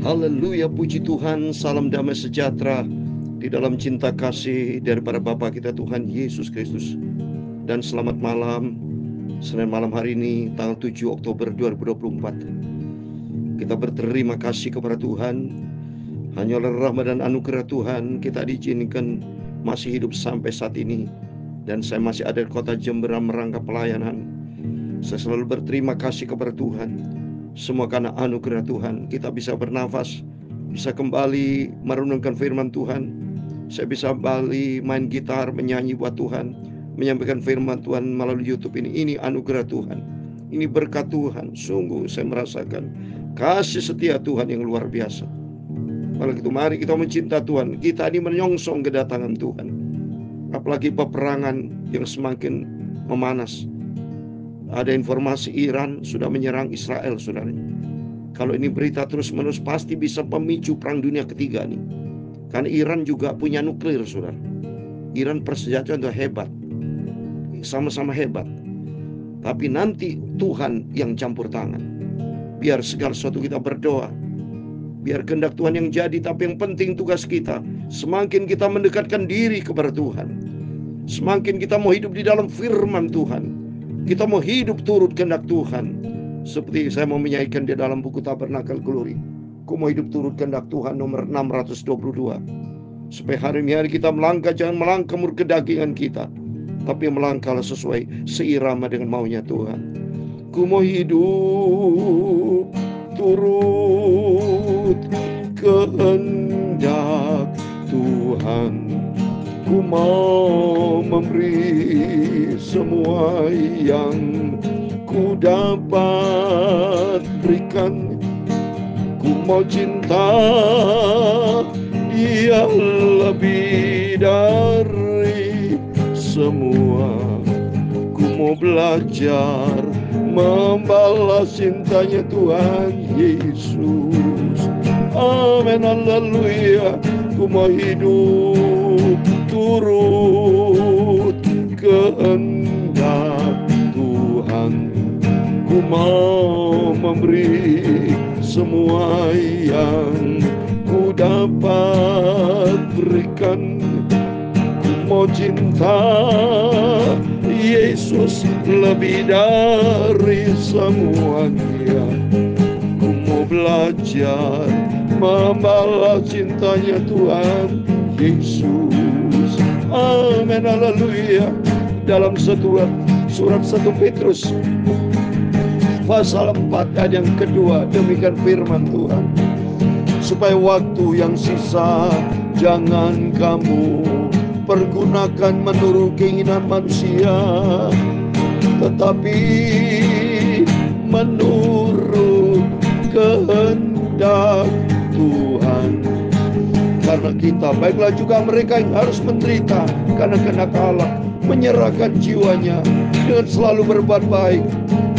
Haleluya, puji Tuhan, salam damai sejahtera di dalam cinta kasih daripada Bapa kita Tuhan Yesus Kristus. Dan selamat malam, Senin malam hari ini tanggal 7 Oktober 2024. Kita berterima kasih kepada Tuhan. Hanya oleh rahmat dan anugerah Tuhan kita diizinkan masih hidup sampai saat ini. Dan saya masih ada di kota Jember merangkap pelayanan. Saya selalu berterima kasih kepada Tuhan. Semua karena anugerah Tuhan kita bisa bernafas, bisa kembali merenungkan firman Tuhan. Saya bisa kembali main gitar, menyanyi buat Tuhan, menyampaikan firman Tuhan melalui YouTube ini. Ini anugerah Tuhan, ini berkat Tuhan. Sungguh saya merasakan kasih setia Tuhan yang luar biasa. Kalau gitu mari kita mencinta Tuhan. Kita ini menyongsong kedatangan Tuhan. Apalagi peperangan yang semakin memanas. Ada informasi Iran sudah menyerang Israel, saudara. Kalau ini berita terus-menerus pasti bisa pemicu perang dunia ketiga nih. Karena Iran juga punya nuklir, saudara. Iran persenjataan itu hebat, sama-sama hebat. Tapi nanti Tuhan yang campur tangan. Biar segala sesuatu kita berdoa, biar kehendak Tuhan yang jadi. Tapi yang penting tugas kita, semakin kita mendekatkan diri kepada Tuhan, semakin kita mau hidup di dalam firman Tuhan, kita mau hidup turut kehendak Tuhan. Seperti saya mau menyanyikan di dalam buku Tabernakel Glory, ku mau hidup turut kehendak Tuhan nomor 622. Supaya hari ini kita melangkah, jangan melangkah menurut kedagingan kita, tapi melangkahlah sesuai seirama dengan maunya Tuhan. Ku mau hidup turut kehendak Tuhan. Ku mau memberi semua yang ku dapat berikan. Ku mau cinta Dia lebih dari semua. Ku mau belajar membalas cintanya Tuhan Yesus. Amin, haleluya. Ku mau hidup turut kehendak Tuhan. Ku mau memberi semua yang ku dapat berikan. Ku mau cinta Yesus lebih dari semuanya. Ku mau belajar membalas cintanya Tuhan Yesus. Amin, haleluya. Dalam surat 1 Petrus pasal 4 ayat yang kedua, demikian firman Tuhan. Supaya waktu yang sisa jangan kamu pergunakan menurut keinginan manusia, tetapi menurut kehendak Tuhan. Karena kita, baiklah juga mereka yang harus menderita karena kehendak Allah, menyerahkan jiwanya dengan selalu berbuat baik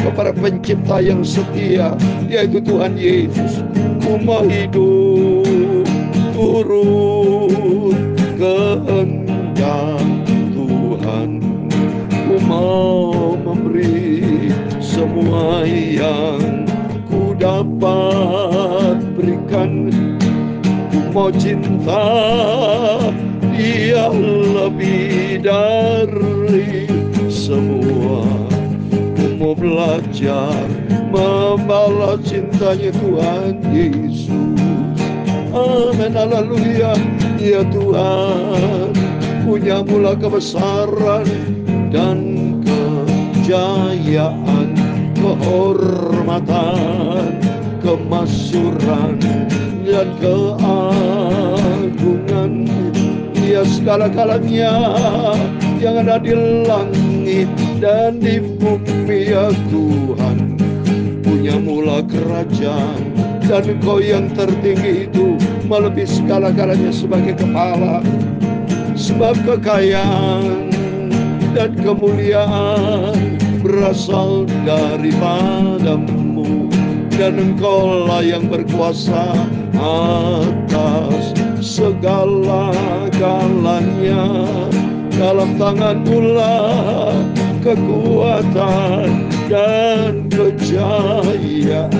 kepada pencipta yang setia, yaitu Tuhan Yesus. Ku mau hidup turut kehendak Tuhan. Ku mau memberi semua yang ku dapat berikan. Ku mau cinta Dia lebih dari semua. Ku mau belajar membalas cintanya Tuhan Yesus. Amin, haleluya. Ya Tuhan, punya mula kebesaran dan kejayaan, kehormatan, kemasyuran dan keagungan. Dia segala-galanya yang ada di langit dan di bumi, ya Tuhan. Punya mula kerajaan, dan Engkau yang tertinggi itu melebihi segala-galanya sebagai kepala. Sebab kekayaan dan kemuliaan berasal daripadamu, dan Engkaulah yang berkuasa atas segala-galanya. Dalam tangan-Mu lah kekuatan dan kejayaan.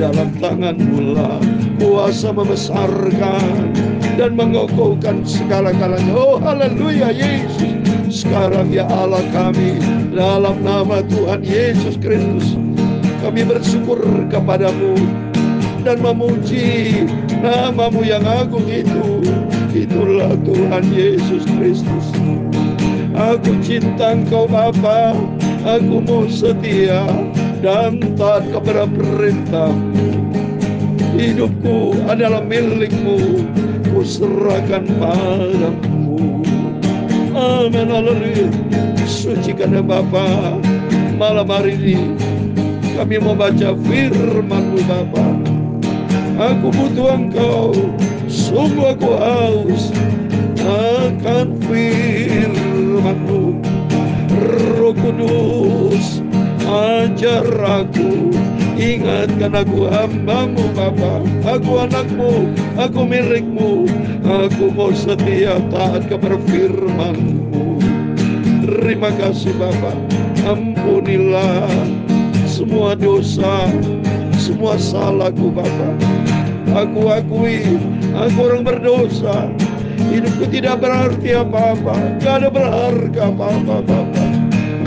dalam tangan-Mu lah kuasa membesarkan dan mengokohkan segala-galanya. Oh haleluya Yesus. Sekarang ya Allah kami, dalam nama Tuhan Yesus Kristus, kami bersyukur kepadamu dan memuji nama-Mu yang agung itu. Itulah Tuhan Yesus Kristus. Aku cinta Engkau Bapa, aku mau setia dan taat kepada perintah-Mu. Hidupku adalah milik-Mu, ku serahkan padamu. Amin, haleluya. Sucikan ya Bapa. Malam hari ini kami mau baca firman-Mu Bapa. Aku butuh Engkau, sungguh aku haus akan firman-Mu. Roh Kudus, ajar aku, ingatkan aku hamba-Mu Bapa. Aku anak-Mu, aku milik-Mu. Aku mau setia taat kepada firman-Mu. Terima kasih Bapa. Ampunilah semua dosa, semua salahku Bapa. Aku akui, aku orang berdosa. Hidupku tidak berarti apa-apa, gak ada berharga apa-apa Bapa.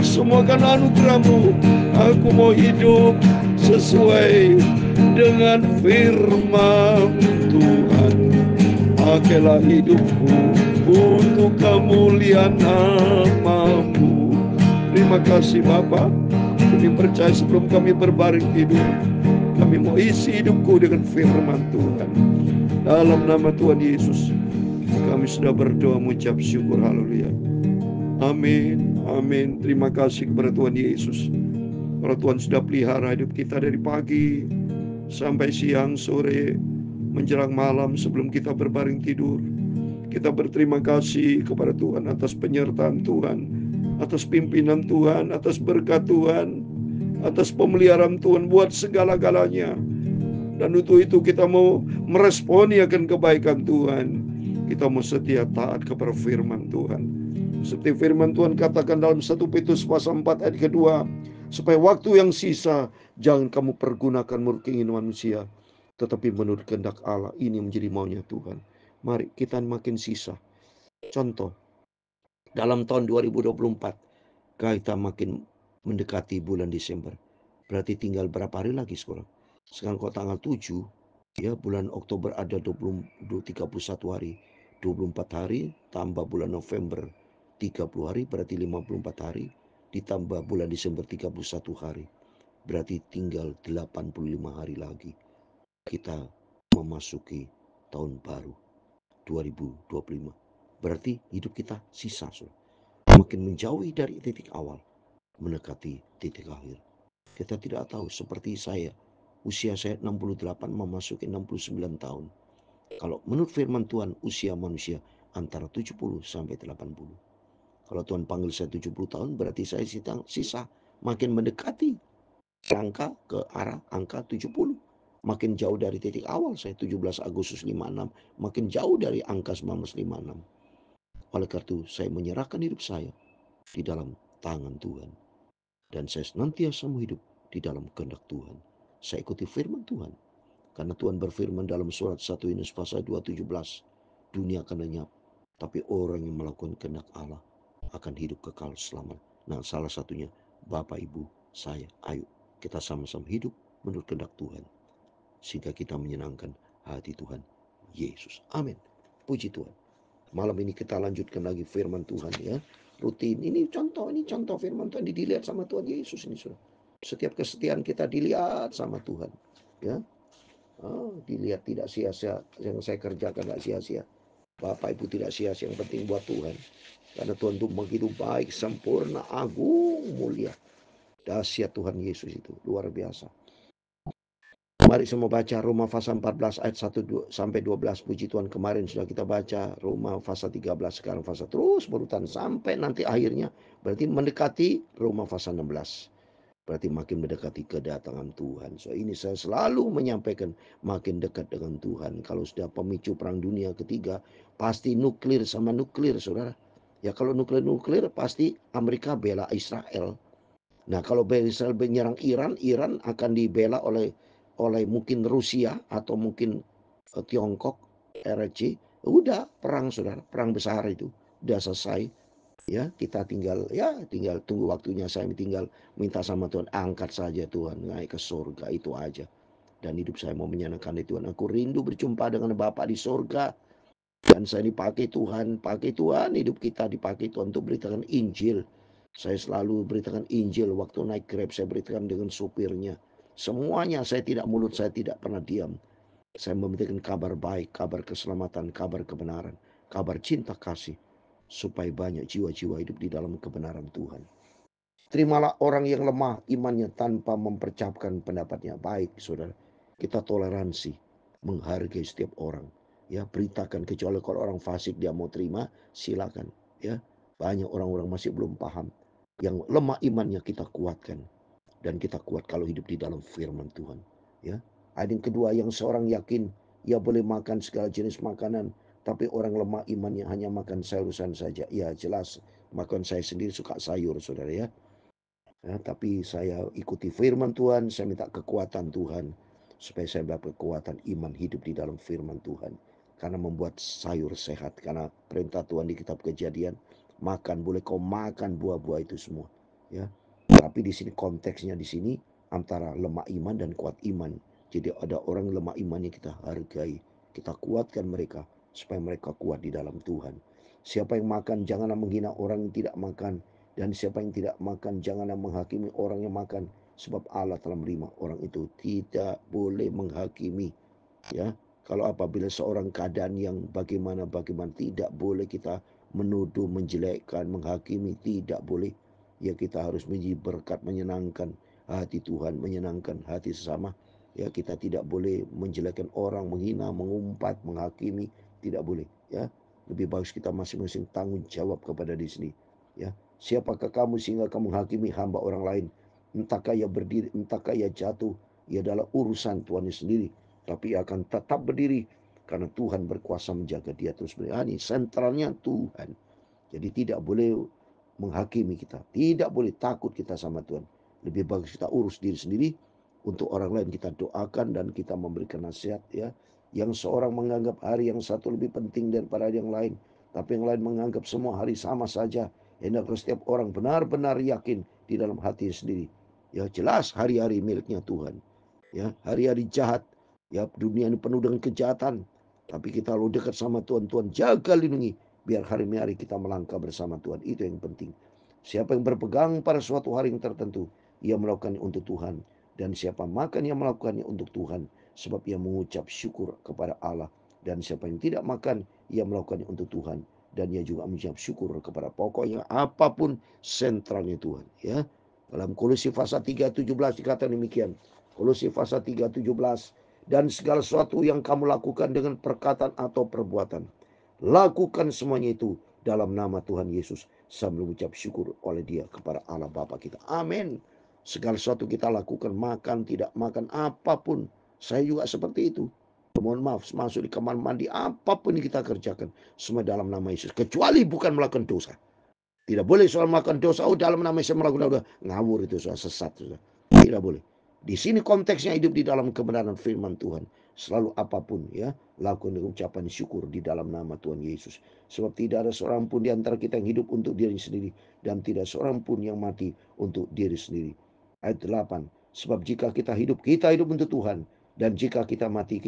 Semua karena anugerah-Mu. Aku mau hidup sesuai dengan firman Tuhan. Pakailah hidupku untuk kemuliaan nama-Mu. Terima kasih Bapa. Kami percaya sebelum kami berbaring tidur, kami mau isi hidupku dengan firman Tuhan. Dalam nama Tuhan Yesus, kami sudah berdoa mengucap syukur. Haleluya. Amin. Amin. Terima kasih kepada Tuhan Yesus. Kalau Tuhan sudah pelihara hidup kita dari pagi sampai siang, sore, menjelang malam sebelum kita berbaring tidur, kita berterima kasih kepada Tuhan atas penyertaan Tuhan, atas pimpinan Tuhan, atas berkat Tuhan, atas pemeliharaan Tuhan buat segala-galanya. Dan untuk itu kita mau meresponi akan kebaikan Tuhan. Kita mau setia taat kepada firman Tuhan. Seperti firman Tuhan katakan dalam 1 Petrus pasal 4 ayat kedua, supaya waktu yang sisa jangan kamu pergunakan menurut keinginan manusia, tetapi menurut kehendak Allah. Ini menjadi maunya Tuhan. Mari kita makin sisa. Contoh, dalam tahun 2024 kita makin mendekati bulan Desember. Berarti tinggal berapa hari lagi sekarang? Sekarang kok tanggal 7, ya bulan Oktober ada 31 hari. 24 hari tambah bulan November 30 hari, berarti 54 hari. Ditambah bulan Desember 31 hari. Berarti tinggal 85 hari lagi. Kita memasuki tahun baru 2025. Berarti hidup kita sisa. Makin menjauhi dari titik awal, mendekati titik akhir. Kita tidak tahu, seperti saya, usia saya 68 memasuki 69 tahun. Kalau menurut firman Tuhan, usia manusia antara 70 sampai 80. Kalau Tuhan panggil saya 70 tahun, berarti saya sisa makin mendekati angka ke arah angka 70. Makin jauh dari titik awal saya 17 Agustus 56, makin jauh dari angka 1956. Oleh karena itu saya menyerahkan hidup saya di dalam tangan Tuhan. Dan saya senantiasa hidup di dalam kehendak Tuhan. Saya ikuti firman Tuhan. Karena Tuhan berfirman dalam surat 1 Yohanes pasal 2:17, dunia akan lenyap, tapi orang yang melakukan kehendak Allah akan hidup kekal selamanya. Nah, salah satunya Bapak, Ibu, saya, ayo kita sama-sama hidup menurut kehendak Tuhan, sehingga kita menyenangkan hati Tuhan Yesus. Amin. Puji Tuhan. Malam ini kita lanjutkan lagi firman Tuhan ya. Rutin. Ini contoh firman Tuhan dilihat sama Tuhan Yesus ini sudah. Setiap kesetiaan kita dilihat sama Tuhan. Ya. Dilihat tidak sia-sia, yang saya kerjakan tidak sia-sia. Bapak Ibu tidak sia-sia, yang penting buat Tuhan. Karena Tuhan itu begitu baik, sempurna, agung, mulia. Dahsyat Tuhan Yesus itu, luar biasa. Mari semua baca Roma pasal 14 ayat 1 sampai 12. Puji Tuhan, kemarin sudah kita baca Roma pasal 13, sekarang pasal terus berurutan sampai nanti akhirnya. Berarti mendekati Roma pasal 16. Berarti makin mendekati kedatangan Tuhan. So ini saya selalu menyampaikan makin dekat dengan Tuhan. Kalau sudah pemicu perang dunia ketiga, pasti nuklir sama nuklir, saudara. Ya kalau nuklir pasti Amerika bela Israel. Nah kalau Israel menyerang Iran, Iran akan dibela oleh oleh mungkin Rusia atau mungkin Tiongkok, RRC, udah perang saudara, perang besar itu udah selesai. Ya, kita tinggal tunggu waktunya. Saya tinggal minta sama Tuhan, angkat saja Tuhan, naik ke surga, itu aja. Dan hidup saya mau menyenangkan Tuhan. Aku rindu berjumpa dengan Bapa di surga. Dan saya dipakai Tuhan, hidup kita dipakai Tuhan untuk beritakan Injil. Saya selalu beritakan Injil. Waktu naik Grab saya beritakan dengan supirnya. Semuanya mulut saya tidak pernah diam. Saya memberitakan kabar baik, kabar keselamatan, kabar kebenaran, kabar cinta kasih. Supaya banyak jiwa-jiwa hidup di dalam kebenaran Tuhan. Terimalah orang yang lemah imannya tanpa mempercapkan pendapatnya. Baik saudara, kita toleransi, menghargai setiap orang. Ya, beritakan, kecuali kalau orang fasik dia mau terima, silakan. Ya, banyak orang-orang masih belum paham. Yang lemah imannya kita kuatkan. Dan kita kuat kalau hidup di dalam firman Tuhan. Ya, ayat yang kedua, yang seorang yakin ia boleh makan segala jenis makanan, tapi orang lemah imannya hanya makan sayuran saja. Ya jelas, makan saya sendiri suka sayur saudara ya. Ya, tapi saya ikuti firman Tuhan, saya minta kekuatan Tuhan supaya saya dapat kekuatan iman hidup di dalam firman Tuhan. Karena membuat sayur sehat, karena perintah Tuhan di kitab Kejadian, makan, boleh kau makan buah-buah itu semua. Ya, tapi di sini konteksnya di sini antara lemah iman dan kuat iman. Jadi ada orang lemah imannya kita hargai, kita kuatkan mereka supaya mereka kuat di dalam Tuhan. Siapa yang makan janganlah menghina orang yang tidak makan. Dan siapa yang tidak makan, janganlah menghakimi orang yang makan. Sebab Allah telah menerima orang itu. Tidak boleh menghakimi. Ya, kalau apabila seorang keadaan yang bagaimana tidak boleh kita menuduh, menjelekkan, menghakimi. Tidak boleh. Ya, kita harus menjadi berkat, menyenangkan hati Tuhan, menyenangkan hati sesama. Ya, kita tidak boleh menjelekkan orang, menghina, mengumpat, menghakimi. Tidak boleh. Ya, lebih bagus kita masing-masing tanggung jawab kepada diri sendiri. Ya, siapakah kamu sehingga kamu menghakimi hamba orang lain? Entahkah ia berdiri, entahkah ia jatuh, ia adalah urusan Tuhan sendiri. Tapi ia akan tetap berdiri karena Tuhan berkuasa menjaga dia terus berdiri. Ini sentralnya Tuhan. Jadi tidak boleh menghakimi kita. Tidak boleh takut kita sama Tuhan. Lebih bagus kita urus diri sendiri. Untuk orang lain kita doakan dan kita memberikan nasihat ya. Yang seorang menganggap hari yang satu lebih penting daripada yang lain. Tapi yang lain menganggap semua hari sama saja. Hendaklah setiap orang benar-benar yakin di dalam hati sendiri. Ya jelas hari-hari miliknya Tuhan. Ya, hari-hari jahat. Ya, dunia ini penuh dengan kejahatan. Tapi kita lalu dekat sama Tuhan. Tuhan jaga lindungi. Biar hari-hari kita melangkah bersama Tuhan. Itu yang penting. Siapa yang berpegang pada suatu hari yang tertentu, ia melakukannya untuk Tuhan. Dan siapa makan, ia melakukannya untuk Tuhan. Sebab ia mengucap syukur kepada Allah. Dan siapa yang tidak makan, ia melakukannya untuk Tuhan. Dan ia juga mengucap syukur kepada pokoknya apapun sentralnya Tuhan. Ya, dalam Kolose pasal 3:17 dikatakan demikian. Kolose pasal 3:17, dan segala sesuatu yang kamu lakukan dengan perkataan atau perbuatan, lakukan semuanya itu dalam nama Tuhan Yesus sambil mengucap syukur oleh Dia kepada Allah Bapa kita. Amin. Segala sesuatu kita lakukan, makan, tidak makan, apapun. Saya juga seperti itu. Mohon maaf, masuk di kamar mandi, apapun yang kita kerjakan, semua dalam nama Yesus. Kecuali bukan melakukan dosa. Tidak boleh soal melakukan dosa, oh dalam nama Yesus melakukan dosa. Ngawur itu, soal sesat. Tidak boleh. Di sini konteksnya hidup di dalam kebenaran firman Tuhan. Selalu apapun ya, lakukan ucapan syukur di dalam nama Tuhan Yesus. Sebab tidak ada seorang pun di antara kita yang hidup untuk diri sendiri. Dan tidak seorang pun yang mati untuk diri sendiri. Ayat 8. Sebab jika kita hidup untuk Tuhan. Dan jika kita mati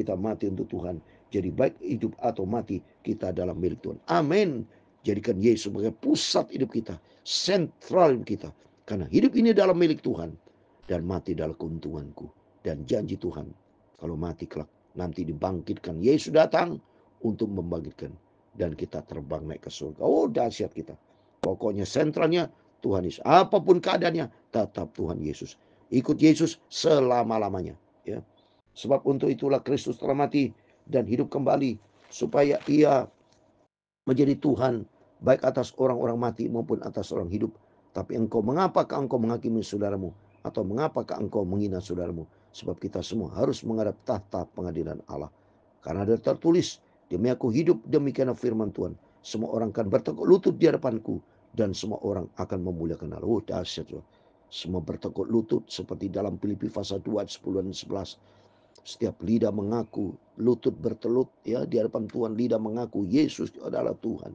untuk Tuhan. Jadi baik hidup atau mati, kita dalam milik Tuhan. Amin. Jadikan Yesus sebagai pusat hidup kita. Sentral hidup kita. Karena hidup ini dalam milik Tuhan. Dan mati dalam keuntunganku. Dan janji Tuhan, kalau mati kelak nanti dibangkitkan. Yesus datang untuk membangkitkan. Dan kita terbang naik ke surga. Oh dahsyat kita. Pokoknya sentralnya Tuhan Yesus. Apapun keadaannya, tetap Tuhan Yesus. Ikut Yesus selama-lamanya. Ya. Sebab untuk itulah Kristus telah mati dan hidup kembali. Supaya ia menjadi Tuhan baik atas orang-orang mati maupun atas orang hidup. Tapi mengapakah engkau menghakimi saudaramu? Atau mengapakah engkau menghina saudaramu? Sebab kita semua harus menghadap tahta pengadilan Allah. Karena ada tertulis, demi aku hidup, demikian firman Tuhan. Semua orang akan bertekuk lutut di hadapanku. Dan semua orang akan memuliakan Allah. Oh dahsyat. Semua bertekuk lutut seperti dalam Filipi pasal 2 ayat 10 dan 11. Setiap lidah mengaku, lutut bertelut ya di hadapan Tuhan, lidah mengaku Yesus adalah Tuhan.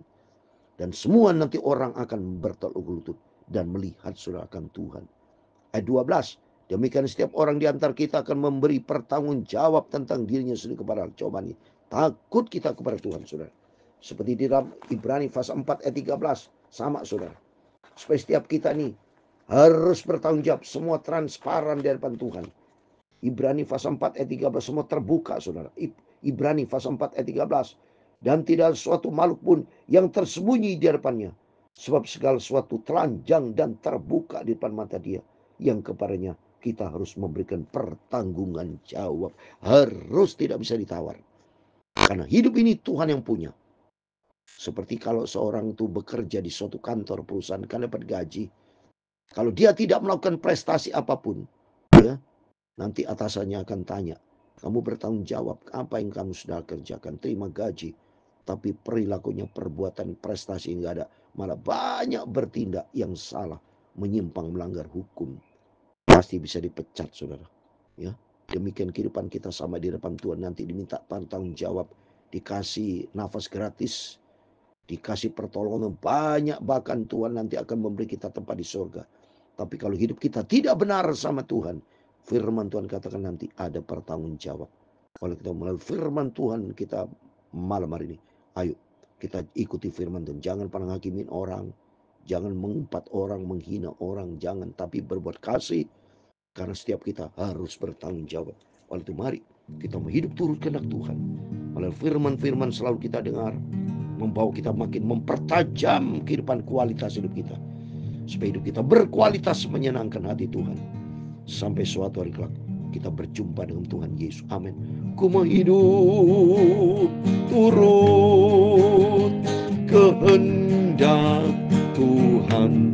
Dan semua nanti orang akan berteluk lutut dan melihat saudara akan Tuhan. Ayat 12. Demikian setiap orang di antara kita akan memberi pertanggungjawab tentang dirinya sendiri kepada Allah. Coba nih, takut kita kepada Tuhan, saudara. Seperti di dalam Ibrani pasal 4 ayat 13. Sama, saudara. Supaya setiap kita nih harus bertanggung jawab. Semua transparan di hadapan Tuhan. Ibrani pasal 4 ayat 13. Semua terbuka, saudara. Ibrani pasal 4 ayat 13. Dan tidak ada suatu makhluk pun yang tersembunyi di hadapannya. Sebab segala sesuatu telanjang dan terbuka di depan mata Dia, yang kepadanya kita harus memberikan pertanggungan jawab. Harus, tidak bisa ditawar. Karena hidup ini Tuhan yang punya. Seperti kalau seorang itu bekerja di suatu kantor perusahaan, kan dapat gaji. Kalau dia tidak melakukan prestasi apapun, ya, nanti atasannya akan tanya, kamu bertanggung jawab apa yang kamu sudah kerjakan, terima gaji. Tapi perilakunya, perbuatan, prestasi enggak ada. Malah banyak bertindak yang salah, menyimpang, melanggar hukum. Pasti bisa dipecat, saudara. Ya, demikian kehidupan kita sama di depan Tuhan. Nanti diminta tanggung jawab, dikasih nafas gratis, dikasih pertolongan banyak, bahkan Tuhan nanti akan memberi kita tempat di surga. Tapi kalau hidup kita tidak benar sama Tuhan, firman Tuhan katakan nanti ada pertanggung jawab. Kalau kita melalui firman Tuhan kita malam hari ini, ayo kita ikuti firman Tuhan. Jangan pernah hakimin orang, jangan mengumpat orang, menghina orang, jangan. Tapi berbuat kasih, karena setiap kita harus bertanggung jawab. Oleh itu mari kita hidup turut kehendak Tuhan. Melalui firman-firman selalu kita dengar, membawa kita makin mempertajam kehidupan kualitas hidup kita. Supaya hidup kita berkualitas, menyenangkan hati Tuhan. Sampai suatu hari kelak kita berjumpa dengan Tuhan Yesus. Amin. Ku mau hidup turut kehendak Tuhan.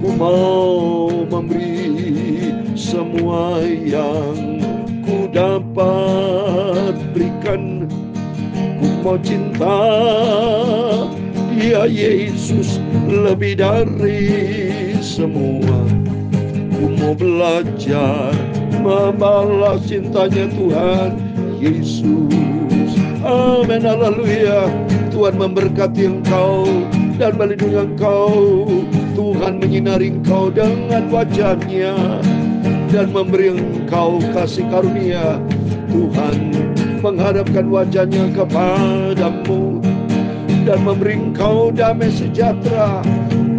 Ku mau memberi semua yang ku dapat berikan. Ku mau cinta Dia Yesus lebih dari semua. Ku mau belajar membalas cintanya Tuhan Yesus. Amin, haleluya. Tuhan memberkati engkau dan melindungi engkau. Tuhan menyinari engkau dengan wajah-Nya dan memberi engkau kasih karunia. Tuhan menghadapkan wajah-Nya kepadamu dan memberi engkau damai sejahtera.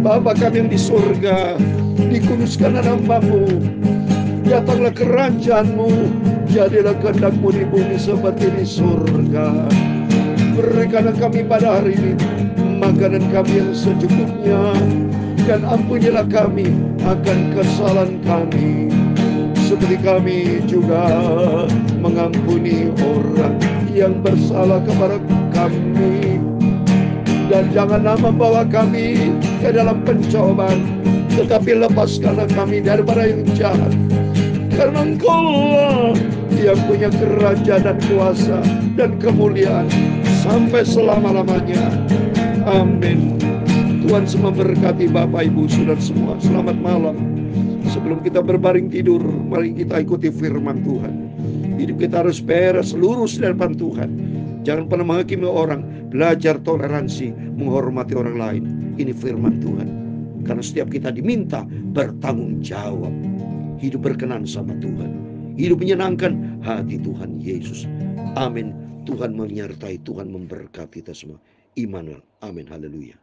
Bapa kami yang di surga, dikuduskan namamu, datanglah kerajaan-Mu, jadilah kehendak-Mu di bumi seperti di surga. Berikanlah kami pada hari ini makanan kami yang secukupnya, dan ampunilah kami akan kesalahan kami, seperti kami juga mengampuni orang yang bersalah kepada kami. Dan janganlah membawa kami ke dalam pencobaan, tetapi lepaskanlah kami daripada yang jahat. Karena Engkau-lah yang punya kerajaan dan kuasa dan kemuliaan sampai selama-lamanya. Amin. Tuhan semua berkati Bapak, Ibu, Saudara semua. Selamat malam. Sebelum kita berbaring tidur, mari kita ikuti firman Tuhan. Hidup kita harus beres, lurus di depan Tuhan. Jangan pernah menghakimi orang. Belajar toleransi, menghormati orang lain. Ini firman Tuhan. Karena setiap kita diminta bertanggung jawab. Hidup berkenan sama Tuhan. Hidup menyenangkan hati Tuhan Yesus. Amin. Tuhan menyertai, Tuhan memberkati kita semua. Immanuel. Amin. Haleluya.